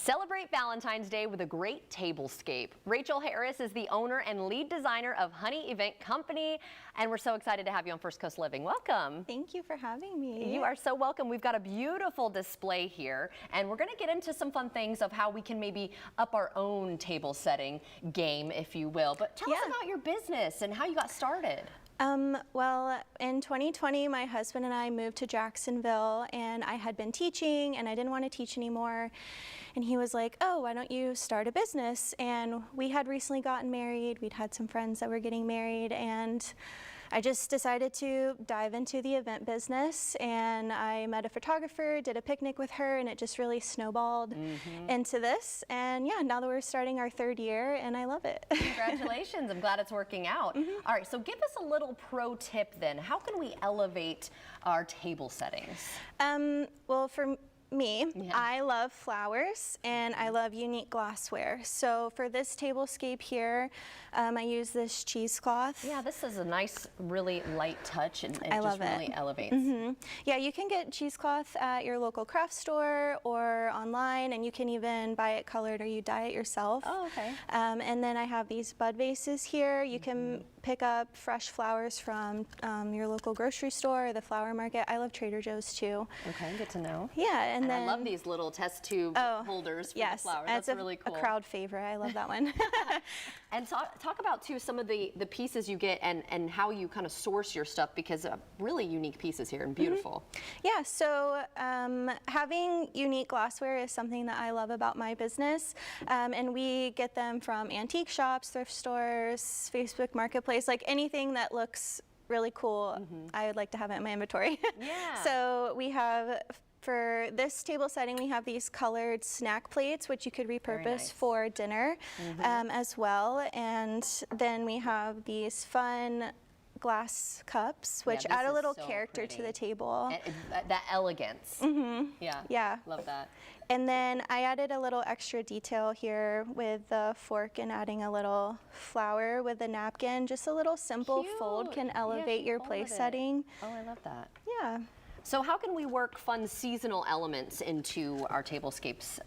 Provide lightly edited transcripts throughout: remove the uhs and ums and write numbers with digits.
Celebrate Valentine's Day with a great tablescape. Rachel Harris is the owner and lead designer of Honey Event Company, and we're so excited to have you on First Coast Living. Welcome. Thank you for having me. You are so welcome. We've got a beautiful display here, and we're going to get into some fun things of how we can maybe up our own table setting game, if you will. But tell us about your business and how you got started. Well, in 2020, my husband and I moved to Jacksonville, and I had been teaching and I didn't want to teach anymore. And he was like, oh, why don't you start a business? And we had recently gotten married. We'd had some friends that were getting married, and I just decided to dive into the event business, and I met a photographer, did a picnic with her, and it just really snowballed into this. And yeah, now that we're starting our third year, and I love it. Congratulations. I'm glad it's working out. All right, so give us a little pro tip then. How can we elevate our table settings? Well, for me, I love flowers and I love unique glassware. So for this tablescape here, I use this cheesecloth. Yeah, this is a nice, really light touch, and it I just love it. really elevates. Yeah, you can get cheesecloth at your local craft store or online, and you can even buy it colored or you dye it yourself. Oh, okay. And then I have these bud vases here. You can pick up fresh flowers from your local grocery store or the flower market. I love Trader Joe's too. Okay, good to know. Yeah, and then I love these little test tube holders for the flowers. That's really cool. A crowd favorite. I love that one. And talk about too some of the pieces you get and how you kind of source your stuff, because really unique pieces here and beautiful. Yeah, so having unique glassware is something that I love about my business, and we get them from antique shops, thrift stores, Facebook Marketplace, like anything that looks really cool. I would like to have it in my inventory. Yeah. So we have, for this table setting, we have these colored snack plates, which you could repurpose for dinner as well. And then we have these fun glass cups, which add a little character to the table. And that elegance. Yeah. Love that. And then I added a little extra detail here with the fork and adding a little flower with a napkin. Just a little simple fold can elevate your place setting. Oh, I love that. Yeah. So how can we work fun seasonal elements into our tablescapes?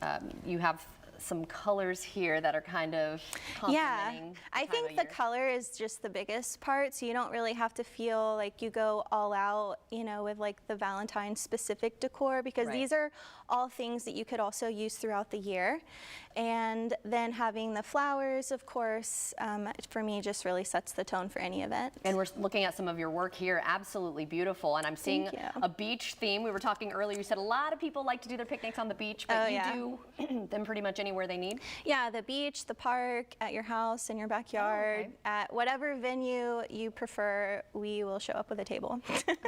You have some colors here that are kind of complementing. I think the color is just the biggest part, so you don't really have to feel like you go all out, you know, with like the Valentine specific decor, because these are all things that you could also use throughout the year. And then having the flowers, of course, for me just really sets the tone for any event. And we're looking at some of your work here, absolutely beautiful. And I'm seeing a beach theme. We were talking earlier, you said a lot of people like to do their picnics on the beach, but you do them pretty much anywhere they need? Yeah, the beach, the park, at your house, in your backyard, at whatever venue you prefer, we will show up with a table.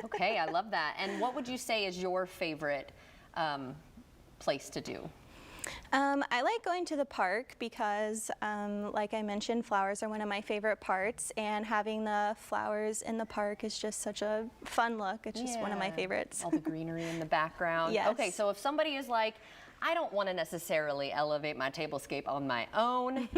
Okay, I love that. And what would you say is your favorite place to do? I like going to the park because, like I mentioned, flowers are one of my favorite parts, and having the flowers in the park is just such a fun look. It's just one of my favorites. All the greenery in the background. Yes. Okay, so if somebody is like, I don't want to necessarily elevate my tablescape on my own,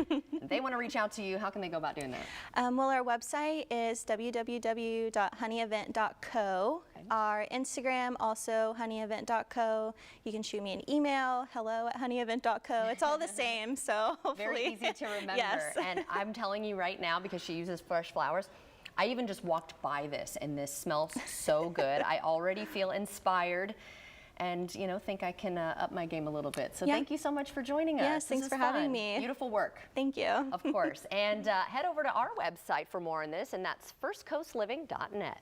they want to reach out to you, how can they go about doing that? Well, our website is www.honeyevent.co. Our Instagram, also honeyevent.co. You can shoot me an email, hello@honeyevent.co. It's all the same, so hopefully. Very easy to remember. Yes. And I'm telling you right now, because she uses fresh flowers, I even just walked by this and this smells so good. I already feel inspired, and you know, think I can up my game a little bit. So thank you so much for joining us. Yes, thanks for having me. Beautiful work. Thank you. Of course. And head over to our website for more on this, and that's firstcoastliving.net.